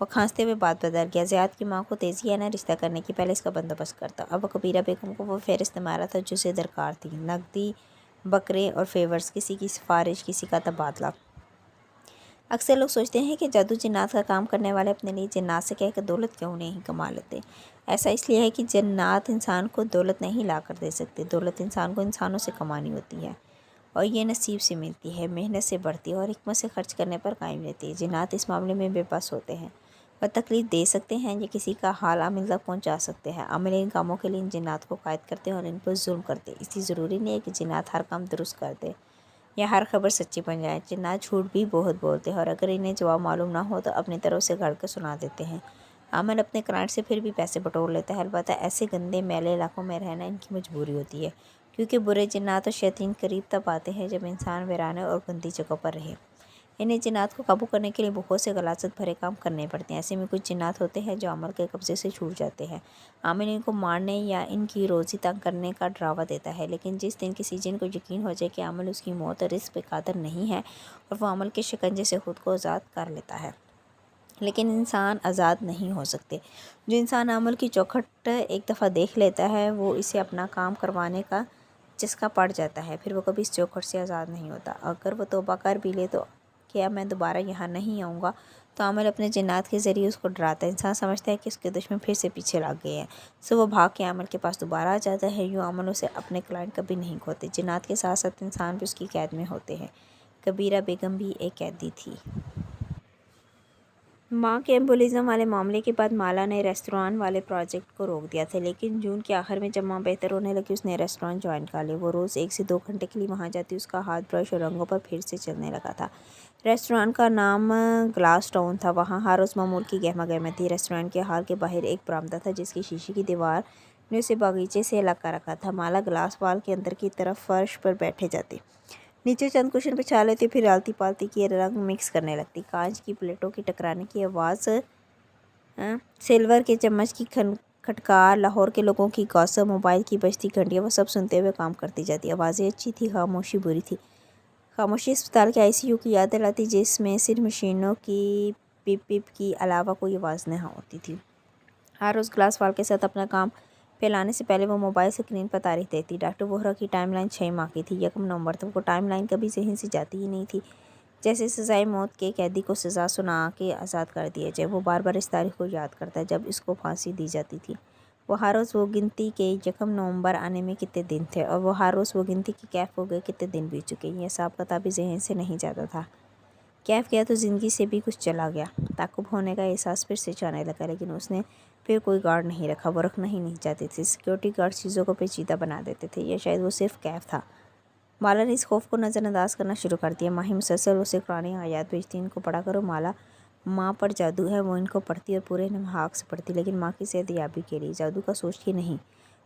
وہ کھانستے ہوئے بات بدل گیا۔ زیاد کی ماں کو تیزی ہے نا رشتہ کرنے کی، پہلے اس کا بندوبست کرتا۔ اب وہ کبیرہ بیگم کو وہ فہرست مارا تھا جو اسے درکار تھی، نقدی، بکرے اور فیورز، کسی کی سفارش، کسی کا تبادلہ۔ اکثر لوگ سوچتے ہیں کہ جادو جنات کا کام کرنے والے اپنے لیے جنات سے کہہ کر دولت کیوں نہیں کما لیتے۔ ایسا اس لیے ہے کہ جنات انسان کو دولت نہیں لا کر دے سکتے، دولت انسان کو انسانوں سے کمانی ہوتی ہے، اور یہ نصیب سے ملتی ہے، محنت سے بڑھتی ہے اور حکمت سے خرچ کرنے پر قائم رہتی ہے۔ جنات اس معاملے میں بے بس ہوتے ہیں، وہ تکلیف دے سکتے ہیں یا کسی کا حال عامل تک پہنچا سکتے ہیں۔ عامل ان کاموں کے لیے ان جنات کو قائد کرتے ہیں اور ان پر ظلم کرتے ہیں۔ اس لیے ضروری نہیں ہے کہ جنات ہر کام درست کر دے یا ہر خبر سچی بن جائے۔ جنات جھوٹ بھی بہت بولتے ہیں اور اگر انہیں جواب معلوم نہ ہو تو اپنی طرف سے گھڑ کے سنا دیتے ہیں۔ عامل اپنے کلائنٹ سے پھر بھی پیسے بٹور لیتا ہے، البتہ ایسے گندے میلے علاقوں میں رہنا ان کی مجبوری ہوتی ہے، کیونکہ برے جنات اور شیاطین قریب تب آتے ہیں جب انسان ویرانے اور گندی جگہوں پر رہے۔ انہیں جنات کو قابو کرنے کے لیے بہت سے غلاظت بھرے کام کرنے پڑتے ہیں۔ ایسے میں کچھ جنات ہوتے ہیں جو عامل کے قبضے سے چھوٹ جاتے ہیں۔ عامل ان کو مارنے یا ان کی روزی تنگ کرنے کا ڈراوا دیتا ہے، لیکن جس دن کسی جن کو یقین ہو جائے کہ عامل اس کی موت اور رزق پہ قادر نہیں ہے اور وہ عامل کے شکنجے سے خود کو آزاد کر لیتا ہے، لیکن انسان آزاد نہیں ہو سکتے۔ جو انسان عامل کی چوکھٹ ایک دفعہ دیکھ لیتا ہے وہ اسے اپنا کام کروانے کا چسکا پڑ جاتا ہے، پھر وہ کبھی اس چوکھٹ سے آزاد نہیں ہوتا۔ اگر وہ توبہ کر بھی لے تو کہ اب میں دوبارہ یہاں نہیں آؤں گا، تو عامل اپنے جنات کے ذریعے اس کو ڈراتا ہے۔ انسان سمجھتا ہے کہ اس کے دشمن پھر سے پیچھے لگ گئے ہیں، سو وہ بھاگ کے عامل کے پاس دوبارہ آ جاتا ہے۔ یوں عامل اسے اپنے کلائنٹ کبھی نہیں کھوتے۔ جنات کے ساتھ ساتھ انسان بھی اس کی قید میں ہوتے ہیں۔ کبیرہ بیگم بھی ایک قیدی تھی۔ ماں کے ایمبولزم والے معاملے کے بعد مالا نے ریستوران والے پروجیکٹ کو روک دیا تھا، لیکن جون کے آخر میں جب ماں بہتر ہونے لگی اس نے ریستوران جوائن کر لیا۔ وہ روز 1 سے 2 گھنٹے کے لیے وہاں جاتی، اس کا ہاتھ برش اور رنگوں پر پھر سے چلنے لگا تھا۔ ریستوران کا نام گلاس ٹاؤن تھا، وہاں ہر روز معمول کی گہما گہمی تھی۔ ریستوران کے ہال کے باہر ایک برآمدہ تھا جس کی شیشے کی دیوار نے اسے باغیچے سے الگ کر رکھا تھا۔ مالا گلاس وال کے اندر کی طرف فرش پر بیٹھے جاتی، نیچے چند کشن بچھا لیتی، پھر آلتی پالتی کے رنگ مکس کرنے لگتی۔ کانچ کی پلیٹوں کی ٹکرانے کی آواز، سلور کے چمچ کی کھٹکار، لاہور کے لوگوں کی گوسپ، موبائل کی بجتی گھنٹیاں، وہ سب سنتے ہوئے کام کرتی جاتی۔ آوازیں اچھی تھی، خاموشی بری تھی۔ خاموشی اسپتال کے ICU کی یاد دلاتی جس میں صرف مشینوں کی پپ پپ کی علاوہ کوئی آواز نہ ہوتی تھی۔ ہر روز گلاس وال کے ساتھ اپنا کام پھیلانے سے پہلے وہ موبائل اسکرین پر تاریخ دیکھتی۔ ڈاکٹر وہرا کی ٹائم لائن 6 ماہ کی تھی، 1 نومبر تک۔ وہ ٹائم لائن کبھی ذہن سے جاتی ہی نہیں تھی۔ جیسے سزائے موت کے قیدی کو سزا سنا کے آزاد کر دیا جائے، وہ بار بار اس تاریخ کو یاد کرتا ہے جب اس کو پھانسی دی جاتی تھی۔ وہ ہر روز وہ گنتی کہ 1 نومبر آنے میں کتنے دن تھے، اور وہ ہر روز وہ گنتی کہ کیف ہو گئے کتنے دن بیت چکے۔ یہ حساب کتاب بھی ذہن سے نہیں جاتا تھا۔ کیف گیا تو زندگی سے بھی کچھ چلا گیا۔ تعقب ہونے کا احساس پھر سے جانے لگا، لیکن اس نے پھر کوئی گارڈ نہیں رکھا، وہ رکھنا ہی نہیں چاہتے تھے۔ سیکیورٹی گارڈ چیزوں کو پیچیدہ بنا دیتے تھے، یا شاید وہ صرف کیف تھا۔ مالا نے اس خوف کو نظر انداز کرنا شروع کر دیا۔ ماہی مسلسل اسے قرآن آیات بھیجتی، ان کو پڑھا کرو مالا، ماں پر جادو ہے۔ وہ ان کو پڑھتی اور پورے نمحاق سے پڑھتی، لیکن ماں کی صحت یابی کے لیے، جادو کا سوچ کے نہیں۔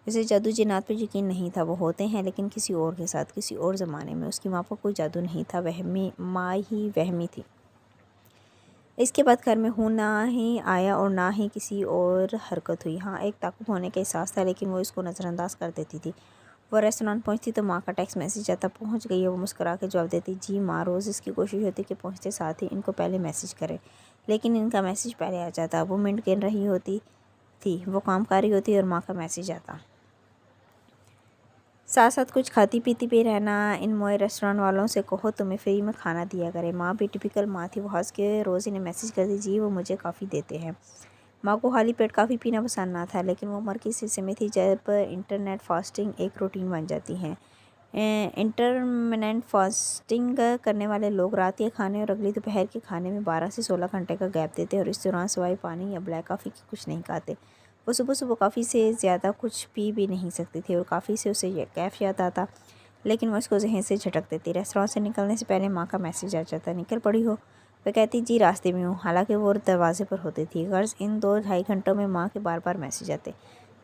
اسے جادو جنات پر یقین نہیں تھا، وہ ہوتے ہیں لیکن کسی اور کے ساتھ، کسی اور زمانے میں۔ اس کی ماں پر کوئی جادو نہیں تھا، ماں ہی وہمی تھی۔ اس کے بعد گھر میں خون نہ ہی آیا اور نہ ہی کسی اور حرکت ہوئی۔ ہاں، ایک تعقب ہونے کا احساس تھا، لیکن وہ اس کو نظر انداز کر دیتی تھی۔ وہ ریستوران پہنچتی تو ماں کا ٹیکسٹ میسیج آتا، پہنچ گئی ہے؟ وہ مسکرا کے جواب دیتی، جی ماں۔ روز اس کی کوشش ہوتی کہ پہنچتے ساتھ ہی ان کو پہلے میسیج کرے، لیکن ان کا میسیج پہلے آ جاتا۔ وہ منٹ گن رہی ہوتی تھی، وہ کام کر رہی ہوتی اور ماں کا میسیج آتا۔ ساتھ ساتھ کچھ کھاتی پیتی بھی رہنا۔ ان موئے ریستوران والوں سے کہو تمہیں فری میں کھانا دیا کرے۔ ماں بھی ٹپیکل ماں تھی، وہ ہنس کے روز انہیں میسیج کرتی، جی وہ مجھے کافی دیتے ہیں۔ ماں کو خالی پیٹ کافی پینا پسند نہ تھا، لیکن وہ عمر کی اس حصے میں تھی جب انٹرنیٹ فاسٹنگ ایک روٹین بن جاتی ہے۔ انٹرمننٹ فاسٹنگ کرنے والے لوگ رات کے کھانے اور اگلی دوپہر کے کھانے میں 12 سے 16 گھنٹے کا گیپ دیتے اور اس دوران سوائے پانی یا بلیک کافی کے کچھ نہیں کھاتے۔ وہ صبح صبح کافی سے زیادہ کچھ پی بھی نہیں سکتی تھی، اور کافی سے اسے کیف یاد آتا، لیکن وہ اس کو ذہن سے جھٹک دیتی۔ ریستوران سے نکلنے سے پہلے ماں کا میسیج آ جاتا، نکل پڑی ہو؟ وہ کہتی، جی راستے میں ہوں، حالانکہ وہ دروازے پر ہوتی تھی۔ غرض ان 2-2.5 گھنٹوں میں ماں کے بار بار میسیج آتے۔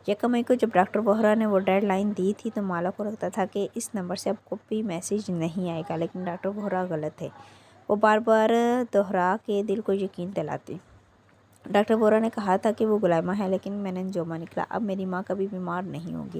1 مئی کو جب ڈاکٹر وہرا نے وہ ڈیڈ لائن دی تھی تو مالا کو لگتا تھا کہ اس نمبر سے اب کوئی میسیج نہیں آئے گا، لیکن ڈاکٹر وہرا غلط تھے، وہ بار بار دوہرا کے دل کو یقین دلاتے۔ ڈاکٹر وہرا نے کہا تھا کہ وہ غلامہ ہے، لیکن میں نے انجمہ نکلا، اب میری ماں کبھی بیمار نہیں ہوگی۔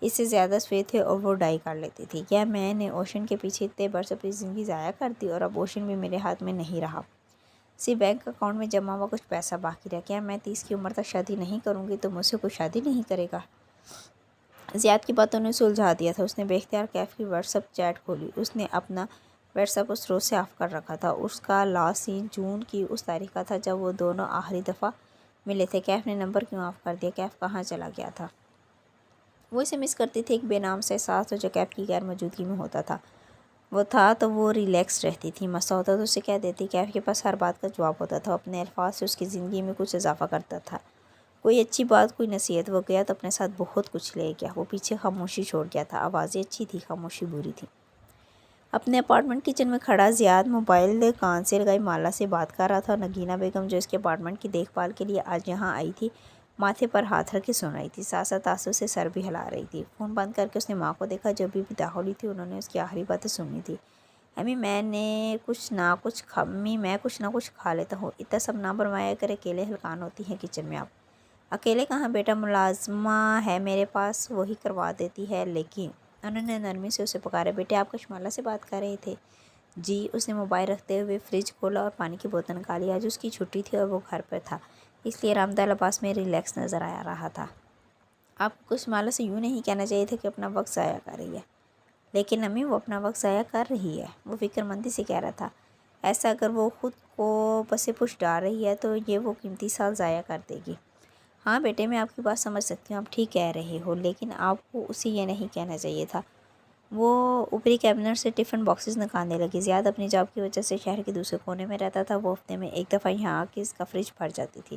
اس سے زیادہ سفید تھے اور وہ ڈائی کر لیتی تھی۔ کیا میں نے اوشن کے پیچھے اتنے برس اپنی زندگی ضائع کر دی اور اب اوشن بھی میرے ہاتھ میں نہیں رہا؟ صرف بینک اکاؤنٹ میں جمع ہوا کچھ پیسہ باقی رہا۔ کیا میں 30 کی عمر تک شادی نہیں کروں گی تو مجھ سے کوئی شادی نہیں کرے گا؟ زیاد کی باتوں نے سلجھا دیا تھا۔ اس نے بے اختیار کیف کی واٹس ایپ چیٹ کھولی۔ اس نے اپنا واٹس ایپ اس روز سے آف کر رکھا تھا۔ اس کا لاسٹ سین جون کی اس تاریخ کا تھا جب وہ دونوں آخری دفعہ ملے تھے۔ کیف نے نمبر کیوں آف کر دیا؟ کیف کہاں چلا گیا تھا؟ وہ اسے مس کرتی تھی۔ ایک بے نام سے احساس جو کیف کی غیر موجودگی میں ہوتا تھا وہ تھا تو وہ ریلیکس رہتی تھی۔ مسئلہ ہوتا تو اسے کہہ دیتی۔ کیف کے پاس ہر بات کا جواب ہوتا تھا۔ اپنے الفاظ سے اس کی زندگی میں کچھ اضافہ کرتا تھا۔ کوئی اچھی بات، کوئی نصیحت۔ وہ گیا تو اپنے ساتھ بہت کچھ لے گیا۔ وہ پیچھے خاموشی چھوڑ گیا تھا۔ آوازیں اچھی تھی، خاموشی بری تھی۔ اپنے اپارٹمنٹ کچن میں کھڑا زیاد موبائل کان سے لگائی مالا سے بات کر رہا تھا۔ نگینہ بیگم جو اس کے اپارٹمنٹ کی دیکھ بھال کے لیے آج یہاں آئی تھی ماتھے پر ہاتھ رکھ کے سن رہی تھی، ساتھ ساتھ آنسو سے سر بھی ہلا رہی تھی۔ فون بند کر کے اس نے ماں کو دیکھا جو ابھی بھی داخل ہوئی تھی۔ انہوں نے اس کی آخری باتیں سنی تھی۔ امی میں کچھ نہ کچھ کھا لیتا ہوں، اتنا سب نہ بنوایا کرے، اکیلے ہلکان ہوتی ہیں کچن میں آپ۔ اکیلے کہاں بیٹا، ملازمہ ہے میرے پاس، وہی کروا دیتی ہے۔ لیکن انہوں نے نرمی سے اسے پکارا۔ بیٹے آپ کشمالہ سے بات کر رہے تھے؟ جی۔ اس نے موبائل رکھتے ہوئے فریج کھولا اور پانی کی بوتل نکالی۔ آج اس کی چھٹی تھی اور وہ گھر پر تھا، اس لیے آرامدہ لباس میں ریلیکس نظر آ رہا تھا۔ آپ کو کشمالہ سے یوں نہیں کہنا چاہیے تھا کہ اپنا وقت ضائع کر رہی ہے۔ لیکن امی وہ اپنا وقت ضائع کر رہی ہے، وہ فکر مندی سے کہہ رہا تھا۔ ایسا اگر وہ خود کو پس پش ڈال رہی ہے تو یہ وہ قیمتی سال ضائع کر دے گی۔ ہاں بیٹے میں آپ کی بات سمجھ سکتی ہوں، آپ ٹھیک کہہ رہے ہو، لیکن آپ کو اسے یہ نہیں کہنا چاہیے تھا۔ وہ اوپری کیبنٹ سے ٹفن باکسز نکالنے لگی۔ زیاد اپنی جاب کی وجہ سے شہر کے دوسرے کونے میں رہتا تھا۔ وہ ہفتے میں ایک دفعہ یہاں آ کے اس کا فریج بھر جاتی تھی۔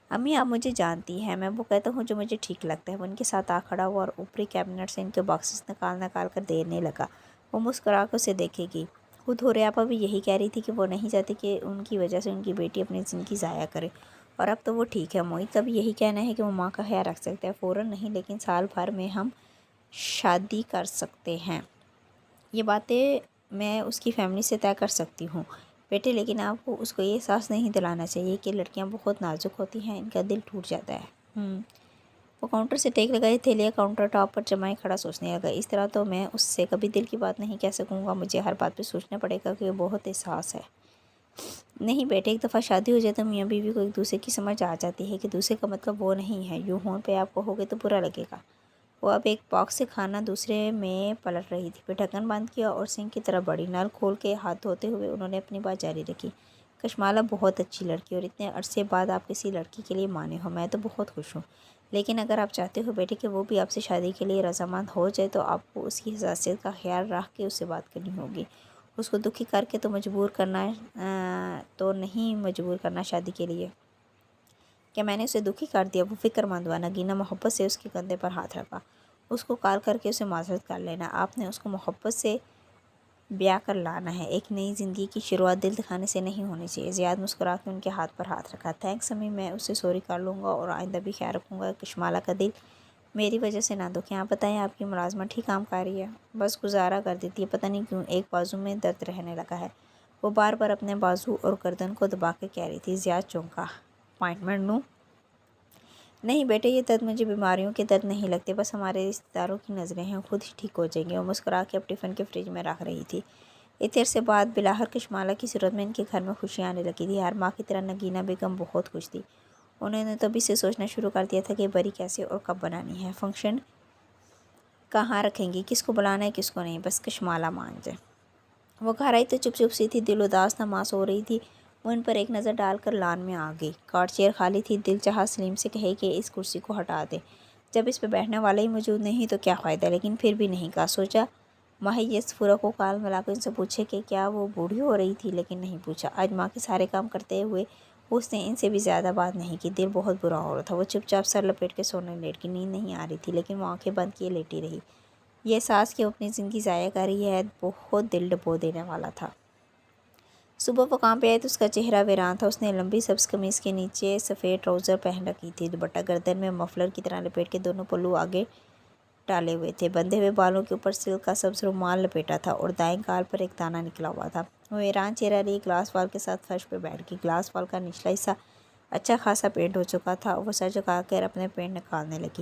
امی آپ مجھے جانتی ہیں، میں وہ کہتا ہوں جو مجھے ٹھیک لگتا ہے۔ وہ ان کے ساتھ آ کھڑا ہوا اور اوپری کیبنٹ سے ان کے باکسز نکال کر دینے لگا۔ وہ مسکرا کر اسے دیکھے گی۔ خود حوریابا بھی یہی کہہ رہی تھی کہ وہ نہیں چاہتی کہ ان کی وجہ سے ان کی بیٹی اپنی زندگی ضائع کرے، اور اب تو وہ ٹھیک ہے۔ موہت کا بھی یہی کہنا ہے کہ وہ ماں کا خیال رکھ سکتا ہے، فوراً نہیں لیکن سال بھر میں ہم شادی کر سکتے ہیں۔ یہ باتیں میں اس کی فیملی سے طے کر سکتی ہوں بیٹے، لیکن آپ کو اس کو یہ احساس نہیں دلانا چاہیے کہ لڑکیاں بہت نازک ہوتی ہیں، ان کا دل ٹوٹ جاتا ہے۔ وہ کاؤنٹر سے ٹیک لگائے تھیلیاں کاؤنٹر ٹاپ پر جمائے کھڑا سوچنے لگا۔ اس طرح تو میں اس سے کبھی دل کی بات نہیں کہہ سکوں گا، مجھے ہر بات پہ سوچنا پڑے گا کہ بہت احساس ہے۔ نہیں بیٹے، ایک دفعہ شادی ہو جائے تو میاں بیوی کو ایک دوسرے کی سمجھ آ جاتی ہے کہ دوسرے کا مطلب وہ نہیں ہے۔ یوں ہون پہ آپ کہو گے تو برا لگے گا۔ وہ اب ایک باکس سے کھانا دوسرے میں پلٹ رہی تھی، پھر ڈھکن بند کیا اور سنک کی طرف بڑھی۔ نل کھول کے ہاتھ دھوتے ہوئے انہوں نے اپنی بات جاری رکھی۔ کشمالہ بہت اچھی لڑکی اور اتنے عرصے بعد آپ کسی لڑکی کے لیے مانے ہو، میں تو بہت خوش ہوں۔ لیکن اگر آپ چاہتے ہو بیٹے کہ وہ بھی آپ سے شادی کے لیے رضامند ہو جائے تو آپ کو اس کی حساسیت کا خیال رکھ کے اس سے بات کرنی ہوگی۔ اس کو دکھی کر کے تو نہیں مجبور کرنا شادی کے لیے۔ کیا میں نے اسے دکھی کر دیا؟ وہ فکر مند ہوا۔ نگینہ محبت سے اس کے کندھے پر ہاتھ رکھا۔ اس کو کال کر کے اسے معذرت کر لینا، آپ نے اس کو محبت سے بیاہ کر لانا ہے۔ ایک نئی زندگی کی شروعات دل دکھانے سے نہیں ہونی چاہیے۔ زیاد مسکرا کے ان کے ہاتھ پر ہاتھ رکھا۔ تھینکس امی، میں اسے سوری کر لوں گا اور آئندہ بھی خیال رکھوں گا کشمالہ کا دل میری وجہ سے نہ دکھے۔ آپ بتائیں آپ کی ملازمت ٹھیک کام کر رہی ہے؟ بس گزارا کر دیتی ہے، پتہ نہیں کیوں ایک بازو میں درد رہنے لگا ہے۔ وہ بار بار اپنے بازو اور گردن کو دبا کے کہہ رہی تھی۔ زیاد چونکا۔ اپائنٹمنٹ لوں؟ نہیں بیٹے، یہ درد مجھے بیماریوں کے درد نہیں لگتے، بس ہمارے رشتہ داروں کی نظریں ہیں، خود ہی ٹھیک ہو جائیں گے۔ وہ مسکرا کے اب ٹفن کے فریج میں رکھ رہی تھی۔ اتنے عرصے بعد بلاخر کشمالہ کی صورت میں ان کے گھر میں خوشیاں آنے لگی تھی۔ ہر ماہ کی طرح نگینہ بیگم بہت خوش تھی۔ انہوں نے تبھی سے سوچنا شروع کر دیا تھا کہ بری کیسے اور کب بنانی ہے، فنکشن کہاں رکھیں گی، کس کو بلانا ہے کس کو نہیں، بس کشمالہ مان جائے۔ وہ گھر آئی تو چپ چپ سی تھی، دل اداس نماز ہو رہی تھی۔ وہ ان پر ایک نظر ڈال کر لان میں آ گئی۔ کارٹ چیئر خالی تھی۔ دل چاہا سلیم سے کہے کہ اس کرسی کو ہٹا دے، جب اس پہ بیٹھنے والا ہی موجود نہیں تو کیا فائدہ، لیکن پھر بھی نہیں کہا۔ سوچا ماہی صفورہ کو کال ملا کر ان سے پوچھے کہ کیا وہ بوڑھی ہو رہی تھی، لیکن نہیں پوچھا۔ آج ماں کے سارے کام کرتے ہوئے اس نے ان سے بھی زیادہ بات نہیں کی۔ دل بہت برا ہو رہا تھا۔ وہ چپ چاپ سر لپیٹ کے سونے لیٹ گئی۔ نیند نہیں آ رہی تھی لیکن وہ آنکھیں بند کیے لیٹی رہی۔ یہ احساس کہ وہ اپنی زندگی ضائع کر رہی ہے بہت دل ڈبو دینے والا تھا۔ صبح وہ کام پہ آئی تو اس کا چہرہ ویران تھا۔ اس نے لمبی سبز قمیص کے نیچے سفید ٹراؤزر پہن رکھی تھی، دوپٹہ گردن میں مفلر کی طرح لپیٹ کے دونوں پلو آگے ڈالے ہوئے تھے، بندھے ہوئے بالوں کے اوپر سلک کا سبز رومال لپیٹا تھا اور دائیں گال پر ایک دانہ نکلا ہوا تھا۔ وہ ویران چہرہ لیے گلاس وال کے ساتھ فرش پہ بیٹھ گئی۔ گلاس وال کا نچلا حصہ اچھا خاصا پینٹ ہو چکا تھا اور وہ سر جھکا کر اپنے پینٹ نکالنے لگی۔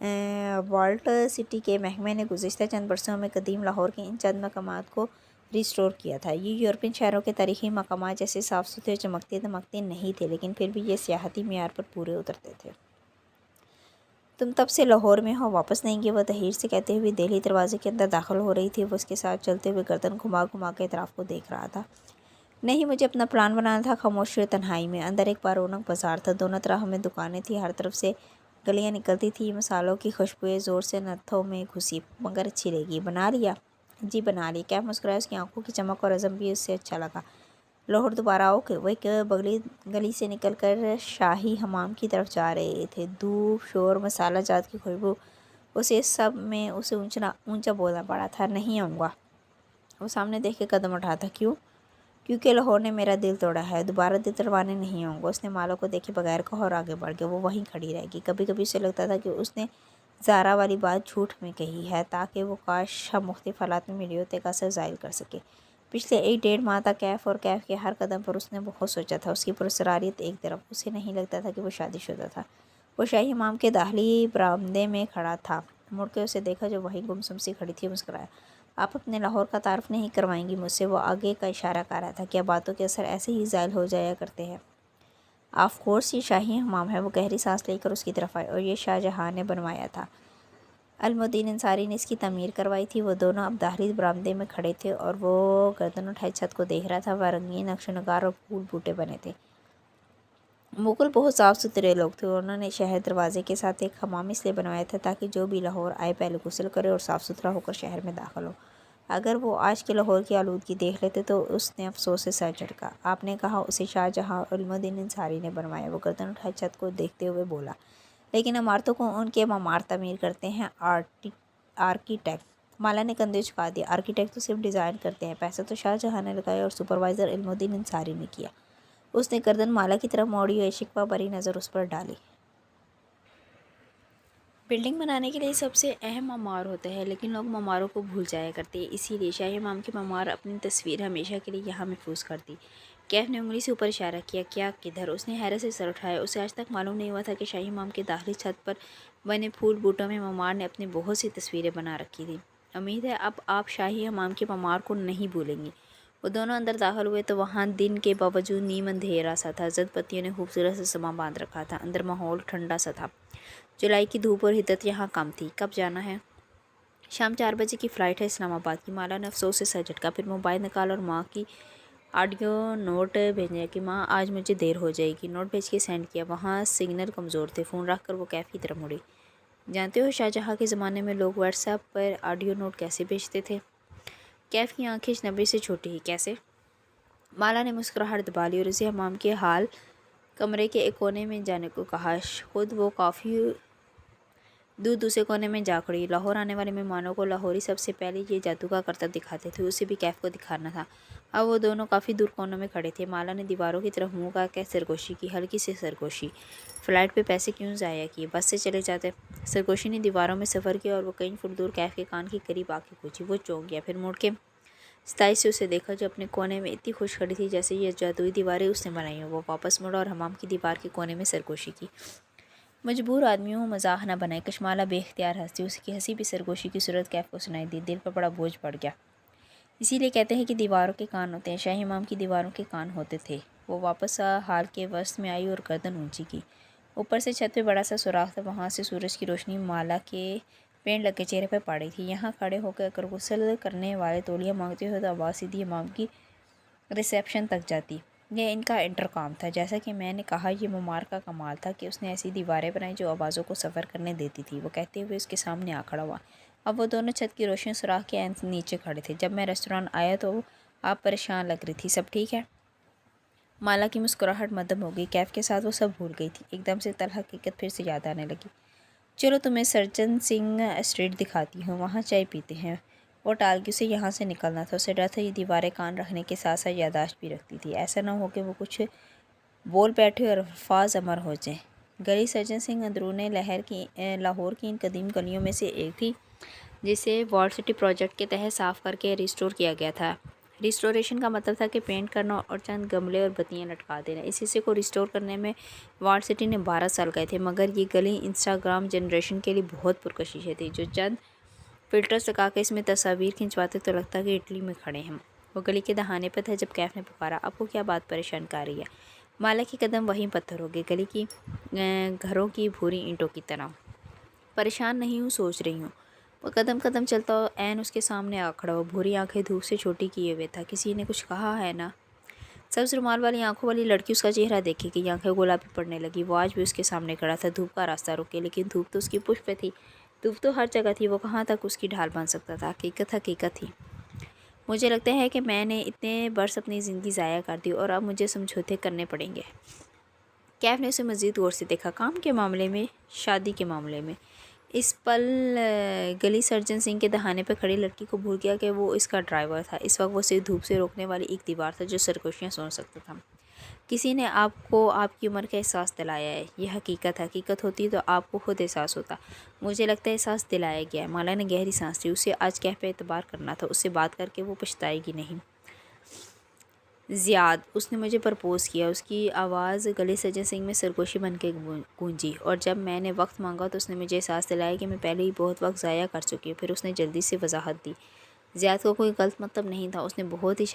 والٹ سٹی کے محکمے نے گزشتہ چند برسوں میں قدیم لاہور کے ان چند مقامات کو ریسٹور کیا تھا۔ یہ یورپین شہروں کے تاریخی مقامات جیسے صاف ستھرے چمکتے دمکتے نہیں تھے، لیکن پھر بھی یہ سیاحتی معیار پر پورے اترتے تھے۔ تم تب سے لاہور میں ہو، واپس نہیں گئے، وہ تحیر سے کہتے ہوئے دہلی دروازے کے اندر داخل ہو رہی تھی۔ وہ اس کے ساتھ چلتے ہوئے گردن گھما گھما کے اطراف کو دیکھ رہا تھا۔ نہیں، مجھے اپنا پلان بنانا تھا۔ خاموشی اور تنہائی میں اندر ایک پررونق بازار تھا، دونوں طرف ہمیں دکانیں تھیں، ہر طرف سے گلیاں نکلتی تھیں، مصالحوں کی خوشبوئیں زور سے نتھوں میں گھسی۔ مگر اچھی لگی۔ بنا لیا؟ جی بنا لی۔ کیف مسکرایا، اس کی آنکھوں کی چمک اور عزم بھی اس سے اچھا لگا۔ لاہور دوبارہ آؤ گے؟ وہ ایک بغلی گلی سے نکل کر شاہی حمام کی طرف جا رہے تھے۔ دھوپ، شور، مسالہ جات کی خوشبو، اسے سب میں اسے اونچا بولنا پڑا تھا، نہیں آؤں گا۔ وہ سامنے دیکھ کے قدم اٹھا تھا۔ کیوں؟ کیونکہ لاہور نے میرا دل توڑا ہے، دوبارہ دل توڑوانے نہیں آؤں گا۔ اس نے مالا کو دیکھے بغیر کہا اور آگے بڑھ گیا۔ وہ وہیں کھڑی رہ گئی۔ کبھی کبھی اسے لگتا تھا کہ اس نے زارا والی بات جھوٹ میں کہی ہے تاکہ وہ کاش ہم مختلف حالات میں ملے ہوتے کا اثر ظاہر کر سکے۔ پچھلے 1 ڈیڑھ ماہ تک کیف اور کیف کے ہر قدم پر اس نے بہت سوچا تھا۔ اس کی پراسراریت ایک طرف، اسے نہیں لگتا تھا کہ وہ شادی شدہ تھا۔ وہ شاہی حمام کے داخلی برآمدے میں کھڑا تھا، مڑ کے اسے دیکھا جو وہیں گمسم سی کھڑی تھی، مسکرایا۔ آپ اپنے لاہور کا تعارف نہیں کروائیں گی مجھ سے؟ وہ آگے کا اشارہ کر رہا تھا۔ کیا باتوں کے اثر ایسے ہی زائل ہو جایا کرتے ہیں؟ آف کورس یہ شاہی حمام ہے۔ وہ گہری سانس لے کر اس کی طرف آئے۔ اور یہ شاہ جہاں نے بنوایا تھا۔ علم الدین انصاری نے اس کی تعمیر کروائی تھی۔ وہ دونوں اب داخلی برآمدے میں کھڑے تھے اور وہ گردن اٹھائے چھت کو دیکھ رہا تھا۔ وہ رنگین نقش و نگار اور پھول بوٹے بنے تھے۔ مغل بہت صاف ستھرے لوگ تھے اور انہوں نے شہر دروازے کے ساتھ ایک حمام اس لیے بنوایا تھا تاکہ جو بھی لاہور آئے پہلے غسل کرے اور صاف ستھرا ہو کر شہر میں داخل ہو۔ اگر وہ آج کے لاہور کی آلودگی دیکھ لیتے تو اس نے افسوس سے سر جھٹکا۔ آپ نے کہا اسے شاہ جہاں علم الدین انصاری نے بنوایا؟ وہ گردن اٹھائے چھت کو دیکھتے ہوئے بولا۔ لیکن عمارتوں کو ان کے معمار تعمیر کرتے ہیں، آرکیٹیکٹ۔ مالا نے کندھے جھکا دیے۔ آرکیٹیکٹ تو صرف ڈیزائن کرتے ہیں، پیسہ تو شاہ جہاں نے لگایا اور سپروائزر علم الدین انصاری نے کیا۔ اس نے گردن مالا کی طرف موڑی اور شکوہ بھری نظر اس پر ڈالی۔ بلڈنگ بنانے کے لیے سب سے اہم معمار ہوتا ہے، لیکن لوگ معماروں کو بھول جایا کرتے ہیں، اسی لیے شاہی حمام کی معمار اپنی تصویر ہمیشہ کے لیے یہاں محفوظ کر دی۔ کیف نے انگلی سے اوپر اشارہ کیا۔ کیا؟ کدھر؟ اس نے حیرت سے سر اٹھایا۔ اسے آج تک معلوم نہیں ہوا تھا کہ شاہی حمام کے داخلی چھت پر بنے پھول بوٹوں میں معمار نے اپنی بہت سی تصویریں بنا رکھی تھیں۔ امید ہے اب آپ شاہی حمام کے معمار کو نہیں بھولیں گی۔ وہ دونوں اندر داخل ہوئے تو وہاں دن کے باوجود نیم اندھیرا سا تھا۔ زرد پتیوں نے خوبصورت سے سما باندھ رکھا تھا۔ اندر ماحول ٹھنڈا سا تھا۔ جولائی کی دھوپ اور حدت یہاں کم تھی۔ کب جانا ہے؟ شام 4 بجے کی فلائٹ ہے اسلام آباد کی۔ مالا نے افسوس سے سر جھٹکا، پھر موبائل نکالا اور ماں کی آڈیو نوٹ بھیجا کہ ماں آج مجھے دیر ہو جائے گی۔ نوٹ بھیج کے سینڈ کیا۔ وہاں سگنل کمزور تھے۔ فون رکھ کر وہ کیف کی طرف مڑی۔ جانتے ہو شاہ جہاں کے زمانے میں لوگ واٹس ایپ پر آڈیو نوٹ کیسے بھیجتے تھے؟ کیف کی آنکھیں اجنبی سے چھوٹی ہی۔ کیسے؟ مالا نے مسکراہٹ دبا لی اور اسے حمام کے حال کمرے کے ایک کونے میں جانے کو کہا۔ خود وہ کافی دور دوسرے کونے میں جا کھڑی۔ لاہور آنے والے مہمانوں کو لاہوری سب سے پہلے یہ جادو کا کرتب دکھاتے تھے، اسے بھی کیف کو دکھانا تھا۔ اب وہ دونوں کافی دور کونوں میں کھڑے تھے۔ مالا نے دیواروں کی طرف منہ کر کے سرگوشی کی، ہلکی سی سرگوشی۔ فلائٹ پہ پیسے کیوں ضائع کیے؟ بس سے چلے جاتے۔ سرگوشی نے دیواروں میں سفر کیا اور وہ کئی فٹ دور کیف کے کان کے قریب آ کے پہنچی۔ وہ چونک گیا، پھر مڑ کے ستائش سے اسے دیکھا جو اپنے کونے میں اتنی خوش کھڑی تھی جیسے یہ جادوئی دیواریں اس نے بنائی ہوں۔ وہ واپس مڑا اور حمام کی دیوار کے کونے میں سرگوشی کی۔ مجبور آدمیوں مزاح نہ بنائے۔ کشمالہ بے اختیار ہنسی۔ اس کی ہنسی بھی سرگوشی کی صورت کیف کو سنائی دی۔ دل پر بڑا بوجھ پڑ گیا۔ اسی لیے کہتے ہیں کہ دیواروں کے کان ہوتے ہیں۔ شاہی حمام کی دیواروں کے کان ہوتے تھے۔ وہ واپس ہال کے وسط میں آئی اور گردن اونچی کی۔ اوپر سے چھت پہ بڑا سا سوراخ تھا، وہاں سے سورج کی روشنی مالا کے پینٹ لگے چہرے پر پڑ رہی تھی۔ یہاں کھڑے ہو کے اگر غسل کرنے والے تولیہ مانگتے ہو تو آواز سیدھی حمام کی ریسیپشن تک جاتی۔ یہ ان کا انٹرکام تھا۔ جیسا کہ میں نے کہا، یہ معمار کا کمال تھا کہ اس نے ایسی دیواریں بنائیں جو آوازوں کو سفر کرنے دیتی تھی۔ وہ کہتے ہوئے اس کے سامنے آ کھڑا ہوا۔ اب وہ دونوں چھت کی روشنی سوراخ کے عین نیچے کھڑے تھے۔ جب میں ریستوران آیا تو آپ پریشان لگ رہی تھی، سب ٹھیک ہے؟ مالا کی مسکراہٹ مدھم ہو گئی۔ کیف کے ساتھ وہ سب بھول گئی تھی۔ ایک دم سے حقیقت پھر سے یاد آنے لگی۔ چلو تمہیں سرجن سنگھ اسٹریٹ دکھاتی ہوں، وہاں چائے پیتے ہیں۔ وہ ٹال گئی، اسے یہاں سے نکلنا تھا۔ اسے ڈر تھا یہ دیواریں کان رکھنے کے ساتھ ساتھ یادداشت بھی رکھتی تھی، ایسا نہ ہو کہ وہ کچھ بول بیٹھے اور الفاظ امر ہو جائیں۔ گلی سرجن سنگھ اندرون لاہور کی ان قدیم گلیوں میں سے ایک تھی جسے والٹ سٹی پروجیکٹ کے تحت صاف کر کے ریسٹور کیا گیا تھا۔ ریسٹوریشن کا مطلب تھا کہ پینٹ کرنا اور چند گملے اور بتیاں لٹکا دینا۔ اس حصے کو ریسٹور کرنے میں وارڈ سٹی نے 12 سال گئے تھے، مگر یہ گلی انسٹاگرام جنریشن کے لیے بہت پرکشش تھی۔ جو چند فلٹرز لگا کے اس میں تصاویر کھنچواتے تو لگتا کہ اٹلی میں کھڑے ہیں۔ وہ گلی کے دہانے پر تھا جب کیف نے پکارا، آپ کو کیا بات پریشان کر رہی ہے؟ مالا کے قدم وہیں پتھر ہو گئے، گلی کی گھروں کی بھوری اینٹوں کی طرح۔ پریشان نہیں ہوں، سوچ رہی ہوں۔ وہ قدم قدم چلتا ہو عین اس کے سامنے آ کھڑا ہو، بھوری آنکھیں دھوپ سے چھوٹی کیے ہوئے تھا۔ کسی نے کچھ کہا ہے نا؟ سبز رومال والی آنکھوں والی لڑکی اس کا چہرہ دیکھے گی، آنکھیں گلابی پڑنے لگی۔ وہ آج بھی اس کے سامنے کھڑا تھا، دھوپ کا راستہ روکے، لیکن دھوپ تو اس کی پشت پہ تھی، دھوپ تو ہر جگہ تھی، وہ کہاں تک اس کی ڈھال بن سکتا تھا؟ حقیقت تھی۔ مجھے لگتا ہے کہ میں نے اتنے برس اپنی زندگی ضائع کر دی اور اب مجھے سمجھوتے کرنے پڑیں گے۔ کیف نے اسے مزید غور سے دیکھا۔ کام کے معاملے میں؟ شادی کے معاملے میں؟ اس پل گلی سرجن سنگھ کے دہانے پہ کھڑی لڑکی کو بھول گیا کہ وہ اس کا ڈرائیور تھا۔ اس وقت وہ صرف دھوپ سے روکنے والی ایک دیوار تھا جو سرگوشیاں سن سکتا تھا۔ کسی نے آپ کو آپ کی عمر کا احساس دلایا ہے۔ یہ حقیقت ہوتی تو آپ کو خود احساس ہوتا۔ مجھے لگتا ہے احساس دلایا گیا ہے۔ مالا نے گہری سانس لی۔ اسے آج کیف پہ اعتبار کرنا تھا، اس سے بات کر کے وہ پچھتائے گی نہیں۔ زیاد، اس نے مجھے پرپوز کیا۔ اس کی آواز گلی سرجن سنگھ میں سرگوشی بن کے گونجی، اور جب میں نے وقت مانگا تو اس نے مجھے احساس دلایا کہ میں پہلے ہی بہت وقت ضائع کر چکی ہوں۔ پھر اس نے جلدی سے وضاحت دی۔ زیاد کو کوئی غلط مطلب نہیں تھا، اس نے بہت ہی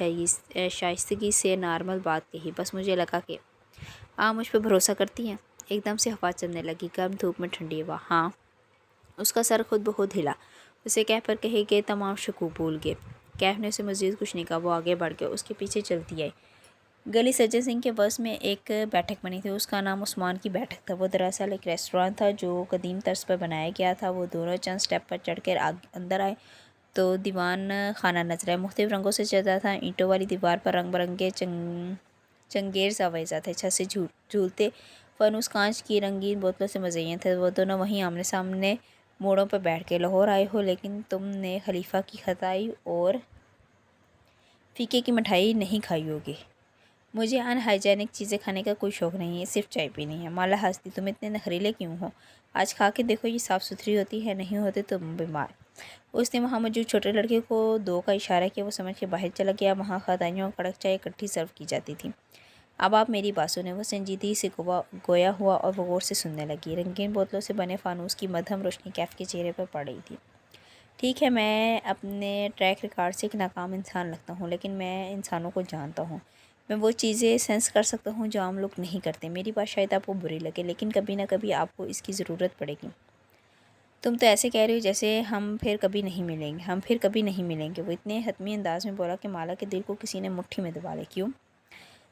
شائستگی سے نارمل بات کہی۔ بس مجھے لگا کہ آپ مجھ پہ بھروسہ کرتی ہیں۔ ایک دم سے ہوا چلنے لگی، گرم دھوپ میں ٹھنڈی ہوا۔ ہاں۔ اس کا سر خود بخود ہلا۔ اسے کیف پر کہے گئے تمام شکوک بھول گئے۔ کیف نے اسے مزید کچھ نہیں کہا، وہ آگے بڑھ گیا، اس کے پیچھے چلتی آئی۔ گلی سرجن سنگھ کے بس میں ایک بیٹھک بنی تھی، اس کا نام عثمان کی بیٹھک تھا۔ وہ دراصل ایک ریستوران تھا جو قدیم طرز پر بنایا گیا تھا۔ وہ دونوں چند سٹیپ پر چڑھ کر اندر آئے تو دیوان خانہ نظر آیا، مختلف رنگوں سے سجا تھا۔ اینٹوں والی دیوار پر رنگ برنگے چنگیز آویزاں تھے، چھت سے جھولتے فانوس کانچ کی رنگین بوتلوں سے مزین تھے۔ وہ دونوں وہیں آمنے سامنے موڑوں پر بیٹھ کے، لاہور آئے ہو لیکن تم نے خلیفہ کی کھٹائی اور فیکے کی مٹھائی نہیں کھائی ہوگی۔ مجھے ان ہائیجینک چیزیں کھانے کا کوئی شوق نہیں ہے، صرف چائے پینی ہے۔ مالا ہنسی، تم اتنے نخریلے کیوں ہو؟ آج کھا کے دیکھو، یہ صاف ستھری ہوتی ہے، نہیں ہوتے تم بیمار۔ اس نے وہاں موجود چھوٹے لڑکے کو 2 کا اشارہ کیا، وہ سمجھ کے باہر چلا گیا۔ وہاں کھٹائیوں اور کڑک چائے اکٹھی سرو کی جاتی تھی۔ اب آپ میری بات سنیں۔ وہ سنجیدگی سے گویا ہوا اور وہ غور سے سننے لگی۔ رنگین بوتلوں سے بنے فانوس کی مدھم روشنی کیف کے چہرے پر پڑ رہی تھی۔ ٹھیک ہے، میں اپنے ٹریک ریکارڈ سے ایک ناکام انسان لگتا ہوں، لیکن میں انسانوں کو جانتا ہوں۔ میں وہ چیزیں سینس کر سکتا ہوں جو عام لوگ نہیں کرتے۔ میری بات شاید آپ کو بری لگے، لیکن کبھی نہ کبھی آپ کو اس کی ضرورت پڑے گی۔ تم تو ایسے کہہ رہی ہو جیسے ہم پھر کبھی نہیں ملیں گے۔ ہم پھر کبھی نہیں ملیں گے، وہ اتنے حتمی انداز میں بولا کہ مالا کے دل کو کسی نے مٹھی میں دبا لیا۔ کیوں؟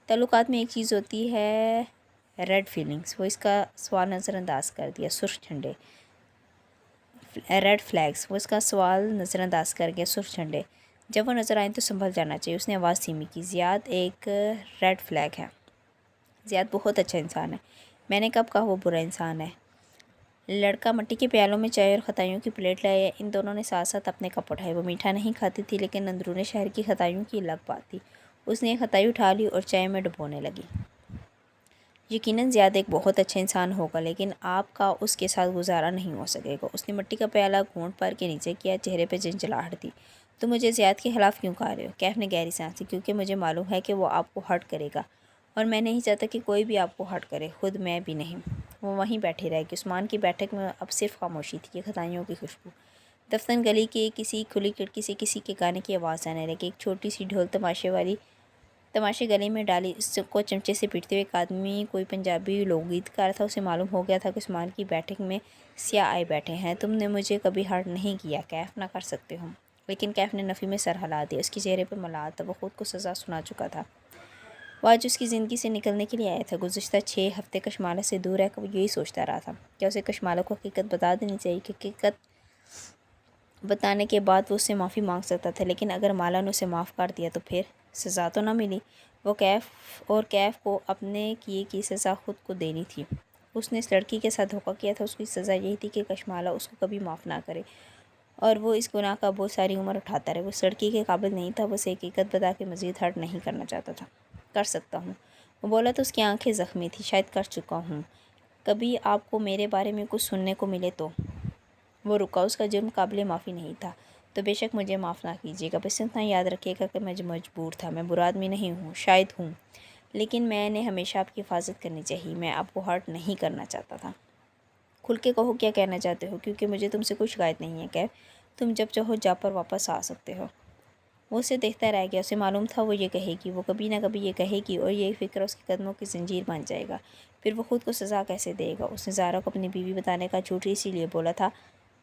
تعلقات میں ایک چیز ہوتی ہے، ریڈ فیلنگز۔ وہ اس کا سوال نظر انداز کر دیا۔ سرخ جھنڈے، ریڈ فلیگز۔ وہ اس کا سوال نظر انداز کر گیا۔ سرخ جھنڈے۔ جب وہ نظر آئیں تو سنبھل جانا چاہیے۔ اس نے آواز دھیمی کی۔ زیاد ایک ریڈ فلیگ ہے۔ زیاد بہت اچھا انسان ہے۔ میں نے کب کہا وہ برا انسان ہے؟ لڑکا مٹی کے پیالوں میں چائے اور کھٹائیوں کی پلیٹ لائے۔ ان دونوں نے ساتھ ساتھ اپنے کپ اٹھائے۔ وہ میٹھا نہیں کھاتی تھی، لیکن اندرون شہر کی کھٹائیوں کی الگ بات تھی۔ اس نے ایک کھٹائی اٹھا لی اور چائے میں ڈبونے لگی۔ یقیناً زیاد ایک بہت اچھا انسان ہوگا، لیکن آپ کا اس کے ساتھ گزارا نہیں ہو سکے گا۔ اس نے مٹی کا پیالہ گھونٹ پر کے نیچے کیا، چہرے پہ جھنجھلاہٹ تھی۔ تم مجھے زیاد کے خلاف کیوں کہہ رہے ہو؟ کیف نے گہری سانس لی۔ کیونکہ مجھے معلوم ہے کہ وہ آپ کو ہرٹ کرے گا، اور میں نہیں چاہتا کہ کوئی بھی آپ کو ہرٹ کرے، خود میں بھی نہیں۔ وہ وہیں بیٹھی رہ گئی۔ عثمان کی بیٹھک میں اب صرف خاموشی تھی، کھٹائیوں کی خوشبو۔ دفتن گلی کی کسی کھلی کھڑکی سے کسی کے گانے کی آواز آنے لگی۔ ایک چھوٹی سی ڈھول تماشے گلی میں ڈالی، اس کو چمچے سے پیٹتے ہوئے ایک آدمی کوئی پنجابی لوک گیت گا رہا تھا۔ اسے معلوم ہو گیا تھا کہ عثمان کی بیٹھک میں سیاہ آئے بیٹھے ہیں۔ تم نے مجھے کبھی ہرٹ نہیں کیا کیف، نہ کر سکتے ہو۔ لیکن کیف نے نفی میں سر ہلا دیا۔ اس کے چہرے پر ملال تھا، وہ خود کو سزا سنا چکا تھا۔ وہ آج اس کی زندگی سے نکلنے کے لیے آیا تھا۔ گزشتہ 6 ہفتے کشمالہ سے دور رہ کر وہ یہی سوچتا رہا تھا، کیا اسے کشمالہ کو حقیقت بتا دینی چاہیے؟ کہ حقیقت بتانے کے بعد وہ اس سے معافی مانگ سکتا تھا، لیکن اگر مالا نے اسے معاف کر دیا تو پھر سزا تو نہ ملی۔ وہ کیف کو اپنے کیے کی سزا خود کو دینی تھی۔ اس نے اس لڑکی کے ساتھ دھوکہ کیا تھا، اس کی سزا یہی تھی کہ کشمالہ اس کو کبھی معاف نہ کرے اور وہ اس گناہ کا بوجھ ساری عمر اٹھاتا رہے۔ وہ اس لڑکی کے قابل نہیں تھا، وہ اسے حقیقت بتا کے مزید ہرٹ نہیں کرنا چاہتا تھا۔ کر سکتا ہوں، وہ بولا تو اس کی آنکھیں زخمی تھیں۔ شاید کر چکا ہوں۔ کبھی آپ کو میرے بارے میں کچھ سننے کو ملے تو؟ وہ رکا۔ اس کا جرم قابل معافی نہیں تھا۔ تو بے شک مجھے معاف نہ کیجیے گا، بس اتنا یاد رکھیے گا کہ میں مجبور تھا، میں برا آدمی نہیں ہوں، شاید ہوں، لیکن میں نے ہمیشہ آپ کی حفاظت کرنی چاہیے، میں آپ کو ہرٹ نہیں کرنا چاہتا تھا۔ کھل کے کہو کیا کہنا چاہتے ہو، کیونکہ مجھے تم سے کوئی شکایت نہیں ہے کیف، تم جب چاہو جا پر واپس آ سکتے ہو۔ وہ اسے دیکھتا رہ گیا، اسے معلوم تھا وہ یہ کہے گی، وہ کبھی نہ کبھی یہ کہے گی اور یہ فکر اس کے قدموں کی زنجیر بن جائے گا۔ پھر وہ خود کو سزا کیسے دے گا؟ اس نے زہرا کو اپنی بیوی بتانے کا جھوٹ اسی لیے بولا تھا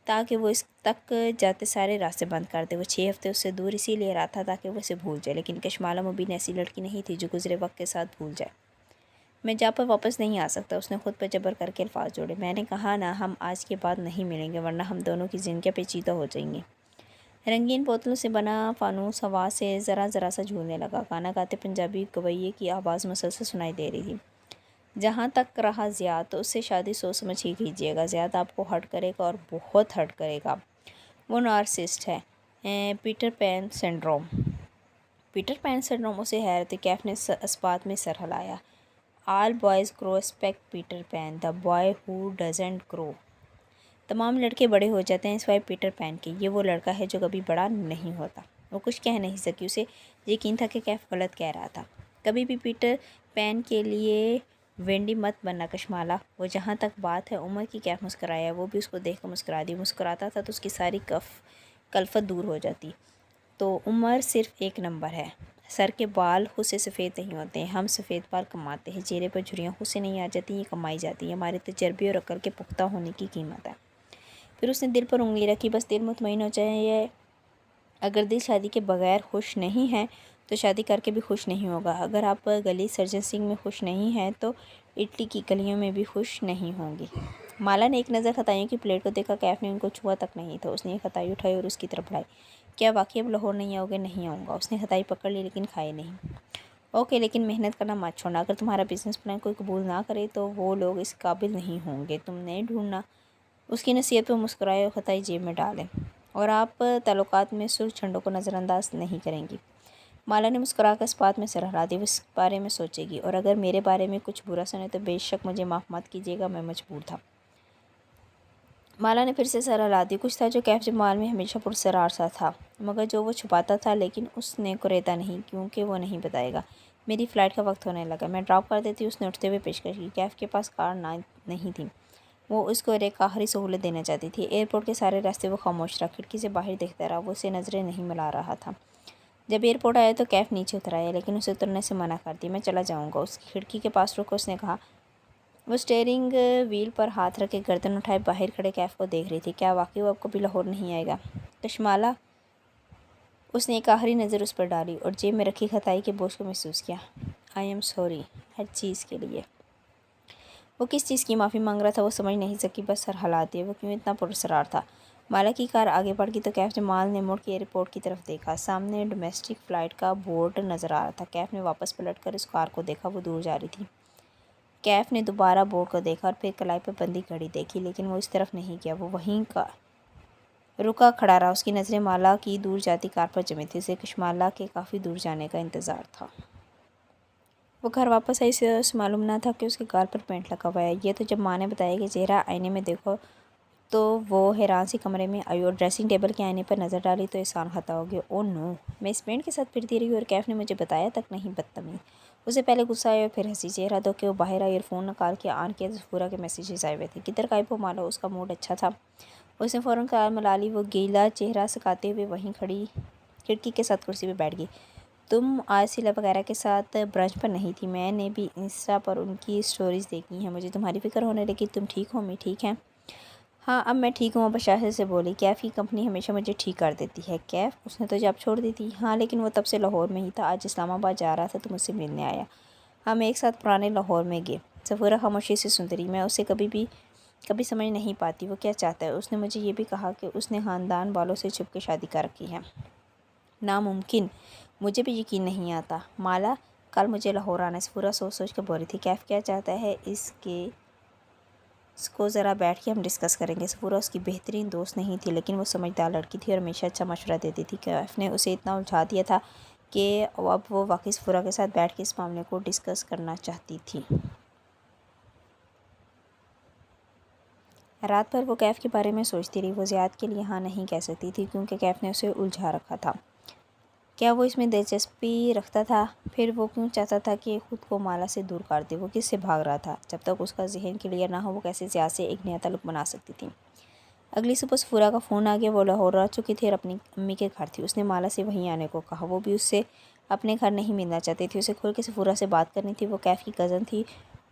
تاکہ وہ اس تک جاتے سارے راستے بند کر دے۔ وہ 6 ہفتے اس سے دور اسی لیے رہا تھا تاکہ وہ اسے بھول جائے، لیکن کشمالہ مبین ایسی لڑکی نہیں تھی جو گزرے وقت کے ساتھ بھول جائے۔ میں جا پر واپس نہیں آ سکتا، اس نے خود پر جبر کر کے الفاظ جوڑے۔ میں نے کہا نا ہم آج کے بعد نہیں ملیں گے ورنہ ہم دونوں کی زندگیاں پیچیدہ ہو جائیں گی۔ رنگین بوتلوں سے بنا فانوس ہوا سے ذرا ذرا سا جھولنے لگا، گانا گاتے پنجابی گویے کی آواز مسلسل سنائی دے رہی تھی۔ جہاں تک رہا زیاد، تو اس سے شادی سوچ سمجھ ہی کیجیے گا، زیاد آپ کو ہرٹ کرے گا اور بہت ہرٹ کرے گا۔ وہ نارسسسٹ ہے، Peter Pan syndrome. Peter Pan syndrome? اسے حیرت ہوئی۔ کیف نے اثبات میں سر ہلایا۔ All boys grow except Peter Pan, the boy who doesn't grow. تمام لڑکے بڑے ہو جاتے ہیں سوائے پیٹر پین کے، یہ وہ لڑکا ہے جو کبھی بڑا نہیں ہوتا۔ وہ کچھ کہہ نہیں سکی، اسے یقین تھا کہ کیف غلط کہہ رہا تھا۔ کبھی بھی پیٹر پین کے لیے وینڈی مت بننا کشمالہ۔ وہ جہاں تک بات ہے عمر کی، کیف مسکرایا، وہ بھی اس کو دیکھ کر مسکرا دی۔ مسکراتا تھا تو اس کی ساری کلفت دور ہو جاتی۔ تو عمر صرف ایک نمبر ہے۔ سر کے بال خود سے سفید نہیں ہوتے ہیں، ہم سفید بال کماتے ہیں۔ چہرے پر جھریاں خود سے نہیں آ جاتی، یہ کمائی جاتی ہیں، ہمارے تجربے اور عقل کے پختہ ہونے کی قیمت ہے۔ پھر اس نے دل پر انگلی رکھی، بس دل مطمئن ہو چاہیے، اگر دل شادی کے بغیر خوش نہیں ہے تو شادی کر کے بھی خوش نہیں ہوگا۔ اگر آپ گلی سرجن سنگھ میں خوش نہیں ہیں تو اٹلی کی گلیوں میں بھی خوش نہیں ہوں گی۔ مالا نے ایک نظر خطائیوں کی پلیٹ کو دیکھا، کیف نے ان کو چھوا تک نہیں تھا۔ اس نے ایک خطائی اٹھائی اور اس کی طرف بڑھائی۔ کیا واقعی اب لاہور نہیں آؤ گے؟ نہیں آؤں گا۔ اس نے خطائی پکڑ لی لیکن کھائی نہیں۔ اوکے، لیکن محنت کرنا مت چھوڑنا، اگر تمہارا بزنس پلان کوئی قبول نہ کرے تو وہ لوگ اس قابل نہیں ہوں گے، تم نے ڈھونڈنا۔ اس کی نصیحت پہ مسکرائے اور خطائی جیب میں ڈالیں، اور آپ تعلقات میں سرخ جھنڈوں کو نظر انداز نہیں کریں گی۔ مالا نے مسکرا کر اس بات میں سر ہلا دی۔ وہ اس بارے میں سوچے گی، اور اگر میرے بارے میں کچھ برا سنے تو بے شک مجھے معاف مت کیجیے گا، میں مجبور تھا۔ مالا نے پھر سے سر ہلا دی۔ کچھ تھا جو کیف جمال میں ہمیشہ پرسرار سا تھا، مگر جو وہ چھپاتا تھا، لیکن اس نے کوریدا نہیں، کیونکہ وہ نہیں بتائے گا۔ میری فلائٹ کا وقت ہونے لگا، میں ڈراپ کر دیتی۔ اس نے اٹھتے ہوئے پیشکش کی۔ کیف کے پاس کار نہیں تھی، وہ اس کو ایک آخری سہولت دینا چاہتی تھی۔ ایئرپورٹ کے سارے راستے وہ خاموش رہا، کھڑکی سے باہر دیکھتا رہا، وہ اسے نظریں نہیں ملا رہا تھا۔ جب ایئرپورٹ آیا تو کیف نیچے اتر آیا، لیکن اسے اترنے سے منع کر دیا۔ میں چلا جاؤں گا۔ اس کی کھڑکی کے پاس رک کر اس نے کہا۔ وہ اسٹیئرنگ وہیل پر ہاتھ رکھے گردن اٹھائے باہر کھڑے کیف کو دیکھ رہی تھی۔ کیا واقعی وہ اب کبھی لاہور نہیں آئے گا؟ کشمالہ؟ اس نے ایک آخری نظر اس پر ڈالی اور جیب میں رکھی خطائی کے بوجھ کو محسوس کیا۔ آئی ایم سوری، ہر چیز کے لیے۔ وہ کس چیز کی معافی مانگ رہا تھا وہ سمجھ نہیں سکی، بس سر ہلا دیا۔ وہ کیوں اتنا پراسرار تھا؟ مالا کی کار آگے بڑھ گئی تو کیف جمال نے مڑ کے ایئرپورٹ کی طرف دیکھا۔ سامنے ڈومیسٹک فلائٹ کا بورڈ نظر آ رہا تھا۔ کیف نے واپس پلٹ کر اس کار کو دیکھا، وہ دور جا رہی تھی۔ کیف نے دوبارہ بورڈ کو دیکھا اور پھر کلائی پر بندھی گھڑی دیکھی، لیکن وہ اس طرف نہیں گیا، وہ وہیں کا رکا کھڑا رہا۔ اس کی نظریں مالا کی دور جاتی کار پر جمی تھی، اسے کشمالہ کے کافی دور جانے کا انتظار تھا۔ وہ گھر واپس آئی، اسے معلوم نہ تھا کہ اس کے گال پر پینٹ لگا ہوا ہے۔ یہ تو جب ماں نے بتایا کہ چہرہ آئینے میں دیکھو تو وہ حیران سی کمرے میں آئی اور ڈریسنگ ٹیبل کے آئینے پر نظر ڈالی تو احسان خطا ہو گیا۔ او نو، میں اس پینٹ کے ساتھ پھرتی رہی اور کیف نے مجھے بتایا تک نہیں، بدتمیز۔ اسے پہلے غصہ آیا اور پھر ہنسی، چہرہ دھو کے وہ باہر آئی اور فون نکال کے آن کیا تو سفورہ کے میسیجز آئے ہوئے تھے۔ کدھر غائب ہو مالا؟ اس کا موڈ اچھا تھا۔ اس نے فوراً کار ملا لی، وہ گیلا چہرہ سکاتے ہوئے وہیں کھڑی کھڑکی کے ساتھ کرسی پہ بیٹھ گئی۔ تم آج سیلا وغیرہ کے ساتھ برنچ پر نہیں تھی؟ میں نے بھی انسٹا پر ان کی سٹوریز دیکھی ہیں، مجھے تمہاری فکر ہونے لگی۔ تم ٹھیک ہو امی؟ ٹھیک ہیں؟ ہاں اب میں ٹھیک ہوں، وہ بشاشت سے بولی۔ کیف کی کمپنی ہمیشہ مجھے ٹھیک کر دیتی ہے۔ کیف؟ اس نے تو جاب چھوڑ دی تھی۔ ہاں لیکن وہ تب سے لاہور میں ہی تھا، آج اسلام آباد جا رہا تھا تو مجھ سے ملنے آیا، ہم ایک ساتھ پرانے لاہور میں گئے۔ سفورہ خاموشی سے سنتی رہی۔ میں اسے کبھی سمجھ نہیں پاتی، وہ کیا چاہتا ہے۔ اس نے مجھے یہ بھی کہا کہ اس نے خاندان والوں سے چھپ کے شادی کر رکھی ہے۔ ناممکن، مجھے بھی یقین نہیں آتا۔ مالا کل مجھے لاہور آنا ہے، سفورہ سوچ سوچ کر بول رہی تھی۔ کیف کیا چاہتا ہے اس کو ذرا بیٹھ کے ہم ڈسکس کریں گے۔ سفورہ اس کی بہترین دوست نہیں تھی، لیکن وہ سمجھدار لڑکی تھی اور ہمیشہ اچھا مشورہ دیتی تھی۔ کیف نے اسے اتنا الجھا دیا تھا کہ اب وہ واقعی سفورہ کے ساتھ بیٹھ کے اس معاملے کو ڈسکس کرنا چاہتی تھی۔ رات بھر وہ کیف کے بارے میں سوچتی رہی۔ وہ زیاد کے لیے ہاں نہیں کہہ سکتی تھی کیونکہ کیف نے اسے الجھا رکھا تھا۔ کیا وہ اس میں دلچسپی رکھتا تھا؟ پھر وہ کیوں چاہتا تھا کہ خود کو مالا سے دور کر دے؟ وہ کس سے بھاگ رہا تھا؟ جب تک اس کا ذہن کلیئر نہ ہو وہ کیسے زیاد سے ایک نیا تعلق بنا سکتی تھی؟ اگلی صبح سفورہ کا فون آ گیا۔ وہ لاہور آ چکی تھی اور اپنی امی کے گھر تھی۔ اس نے مالا سے وہیں آنے کو کہا۔ وہ بھی اس سے اپنے گھر نہیں ملنا چاہتی تھی۔ اسے کھل کے سفورہ سے بات کرنی تھی۔ وہ کیف کی کزن تھی۔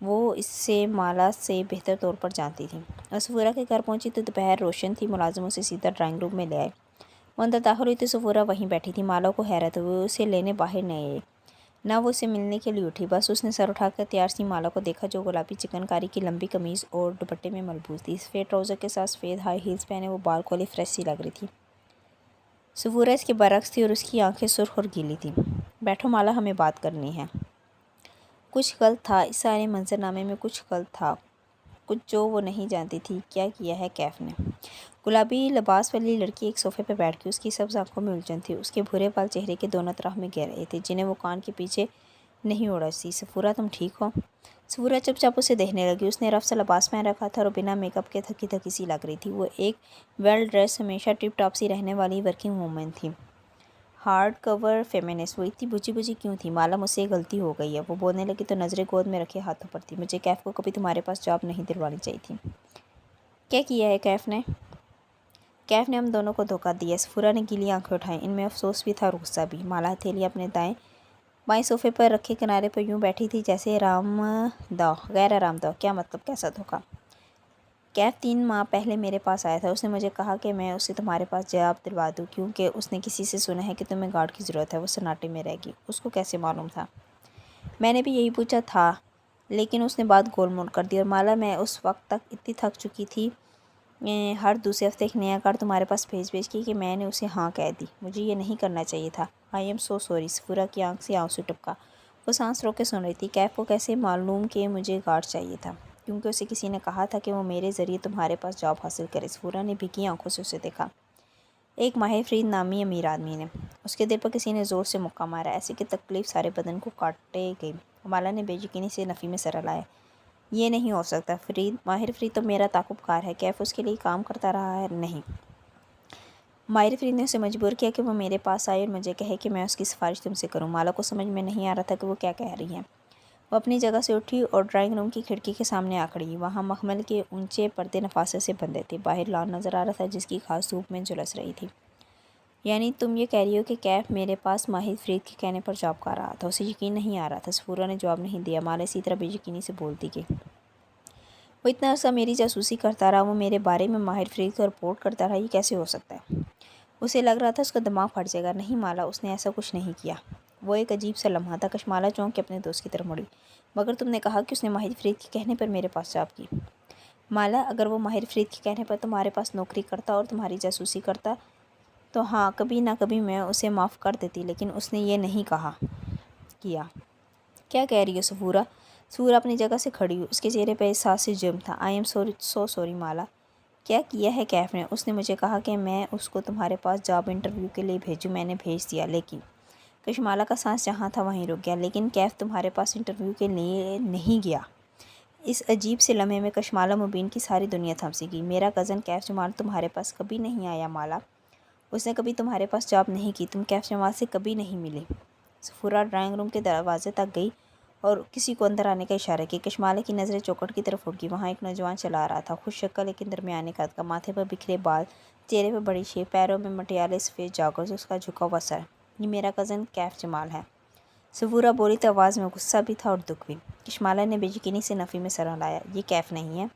وہ اس سے مالا سے بہتر طور پر جانتی تھی۔ اور سفورہ کے گھر پہنچی تو دوپہر روشن تھی۔ ملازم اسے سیدھا ڈرائنگ روم میں لے آئے۔ وہ اندر داخل ہوئی تو سفورہ وہیں بیٹھی تھی۔ مالا کو حیرت ہوئی۔ وہ اسے لینے باہر نہیں آئی، نہ وہ اسے ملنے کے لیے اٹھی۔ بس اس نے سر اٹھا کر تیار سی مالا کو دیکھا جو گلابی چکن کاری کی لمبی قمیض اور دوپٹے میں ملبوس تھی۔ سفید ٹراؤزر کے ساتھ سفید ہائی ہیلز پہنے وہ بال کھولے فریش سی لگ رہی تھی۔ سفورہ اس کے برعکس تھی اور اس کی آنکھیں سرخ اور گیلی تھیں۔ بیٹھو مالا، ہمیں بات کرنی ہے۔ کچھ غلط تھا اس سارے منظرنامے میں، کچھ غلط تھا، کچھ جو وہ نہیں جانتی تھی۔ کیا کیا ہے کیف نے؟ گلابی لباس والی لڑکی ایک صوفے پہ بیٹھ گئی۔ اس کی سبز آنکھوں میں الجھن تھی۔ اس کے بھورے بال چہرے کے دونوں طرف میں گر رہے تھے جنہیں وہ کان کے پیچھے نہیں اڑا سی۔ سفورہ، تم ٹھیک ہو؟ سفورہ چپ چاپ اسے دیکھنے لگی۔ اس نے رف سا لباس پہن رکھا تھا اور بنا میک اپ کے تھکی تھکی سی لگ رہی تھی۔ وہ ایک ویل ڈریس، ہمیشہ ٹپ ٹاپ سی رہنے والی ورکنگ وومن تھی، ہارڈ کور فیمنسٹ۔ وہ اتنی بجھی بجھی کیوں تھی؟ معلوم مجھ سے ایک غلطی ہو گئی ہے۔ وہ بولنے لگی تو نظریں گود میں رکھے ہاتھوں پر تھی۔ مجھے کیف کو کبھی تمہارے پاس جاب نہیں دلوانی چاہیے تھی۔ کیا کیا ہے کیف نے؟ کیف نے ہم دونوں کو دھوکہ دیا۔ سفورہ نے گیلی آنکھیں اٹھائیں۔ ان میں افسوس بھی تھا اور غصہ بھی۔ مالا ہتھیلی اپنے بائیں صوفے پر رکھے کنارے پر یوں بیٹھی تھی جیسے غیر آرام دہ۔ کیا مطلب؟ کیسا دھوکہ؟ کیف 3 ماہ پہلے میرے پاس آیا تھا۔ اس نے مجھے کہا کہ میں اسے تمہارے پاس جاب دلوا دوں کیونکہ اس نے کسی سے سنا ہے کہ تمہیں گارڈ کی ضرورت ہے۔ وہ سناٹے میں رہ گئی۔ اس کو کیسے معلوم تھا؟ میں نے بھی یہی پوچھا تھا لیکن اس نے بات گول مول کر دی۔ اور مالا، میں اس وقت تک اتنی تھک چکی تھی ہر دوسرے ہفتے ایک نیا کارڈ تمہارے پاس بھیج کے کہ میں نے اسے ہاں کہہ دی۔ مجھے یہ نہیں کرنا چاہیے تھا۔ I am so sorry. سفورہ کی آنکھ سے آنسو ٹپکا۔ وہ سانس روک کے سن رہی تھی۔ کیف کو کیسے معلوم کہ مجھے گارڈ چاہیے تھا؟ کیونکہ اسے کسی نے کہا تھا کہ وہ میرے ذریعے تمہارے پاس جاب حاصل کرے۔ سفورہ نے بھیگی آنکھوں سے اسے دیکھا۔ ایک ماہر فرید نامی امیر آدمی نے۔ اس کے دل پر کسی نے زور سے مکہ مارا، ایسے کہ تکلیف سارے بدن کو کاٹے گئی۔ مالا نے بے یقینی سے نفی میں سر ہلایا۔ یہ نہیں ہو سکتا۔ ماہر فرید تو میرا تعاقب کار ہے۔ کیف اس کے لیے کام کرتا رہا ہے؟ نہیں۔ ماہر فرید نے اسے مجبور کیا کہ وہ میرے پاس آئے اور مجھے کہے کہ میں اس کی سفارش تم سے کروں۔ مالا کو سمجھ میں نہیں آ رہا تھا کہ وہ کیا کہہ رہی ہیں۔ وہ اپنی جگہ سے اٹھی اور ڈرائنگ روم کی کھڑکی کے سامنے آ کھڑی۔ وہاں مخمل کے اونچے پردے نفاست سے بندھے تھے۔ باہر لان نظر آ رہا تھا جس کی گھاس دھوپ میں جھلس رہی تھی۔ یعنی تم یہ کہہ رہی ہو کہ کیف میرے پاس ماہر فرید کے کہنے پر جاب کر رہا تھا؟ اسے یقین نہیں آ رہا تھا۔ سفورہ نے جواب نہیں دیا۔ مالا اسی طرح بے یقینی سے بولتی گئی۔ وہ اتنا عرصہ میری جاسوسی کرتا رہا، وہ میرے بارے میں ماہر فرید کو رپورٹ کرتا رہا، یہ کیسے ہو سکتا ہے؟ اسے لگ رہا تھا اس کا دماغ پھٹ جائے گا۔ نہیں مالا، اس نے ایسا کچھ نہیں کیا۔ وہ ایک عجیب سا لمحہ تھا۔ کشمالہ چونک کے اپنے دوست کی طرف مڑی۔ مگر تم نے کہا کہ اس نے ماہر فرید کے کہنے پر میرے پاس جاب کی۔ مالا، اگر وہ ماہر فرید کے کہنے پر تمہارے پاس نوکری کرتا اور تمہاری جاسوسی کرتا تو ہاں کبھی نہ کبھی میں اسے معاف کر دیتی، لیکن اس نے یہ نہیں کیا۔ کیا کہہ رہی ہو سفورہ؟ سفورہ اپنی جگہ سے کھڑی ہوئی۔ اس کے چہرے پہ احساس سے جرم تھا۔ آئی ایم سو سوری مالا۔ کیا کیا ہے کیف نے؟ اس نے مجھے کہا کہ میں اس کو تمہارے پاس جاب انٹرویو کے لیے بھیجوں۔ میں نے بھیج دیا لیکن… کشمالہ کا سانس جہاں تھا وہیں رک گیا۔ لیکن کیف تمہارے پاس انٹرویو کے لیے نہیں گیا۔ اس عجیب سے لمحے میں کشمالہ مبین کی ساری دنیا تھم سی گئی۔ میرا کزن کیف جمال تمہارے پاس کبھی نہیں آیا مالا۔ اس نے کبھی تمہارے پاس جاب نہیں کی۔ تم کیف جمال سے کبھی نہیں ملی۔ سفورہ ڈرائنگ روم کے دروازے تک گئی اور کسی کو اندر آنے کا اشارہ کیا۔ کشمالہ کی نظریں چوکھٹ کی طرف اٹھ گئی۔ وہاں ایک نوجوان چلا رہا تھا، خوش شکل لیکن درمیانے قد کا، ماتھے پر بکھرے بال، چہرے پر بڑی شیپ، پیروں میں مٹیالے سفید جاگرز، اس کا جھکا ہوا سر۔ یہ میرا کزن کیف جمال ہے۔ سفورہ بولی تو آواز میں غصہ بھی تھا اور دکھ بھی۔ کشمالہ نے بے یقینی سے نفی میں سر ہلایا۔ یہ کیف نہیں ہے۔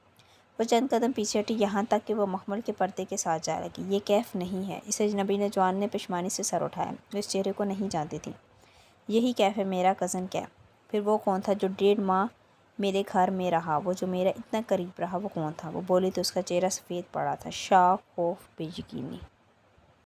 وہ چند قدم پیچھے ہٹی یہاں تک کہ وہ مخمل کے پردے کے ساتھ جا لگی۔ یہ کیف نہیں ہے۔ اس اجنبی نوجوان نے پشیمانی سے سر اٹھایا۔ وہ اس چہرے کو نہیں جانتی تھی۔ یہی کیف ہے، میرا کزن کیف۔ پھر وہ کون تھا جو 1.5 ماہ میرے گھر میں رہا؟ وہ جو میرا اتنا قریب رہا وہ کون تھا؟ وہ بولی تو اس کا چہرہ سفید پڑا تھا، شاک، خوف، بے یقینی۔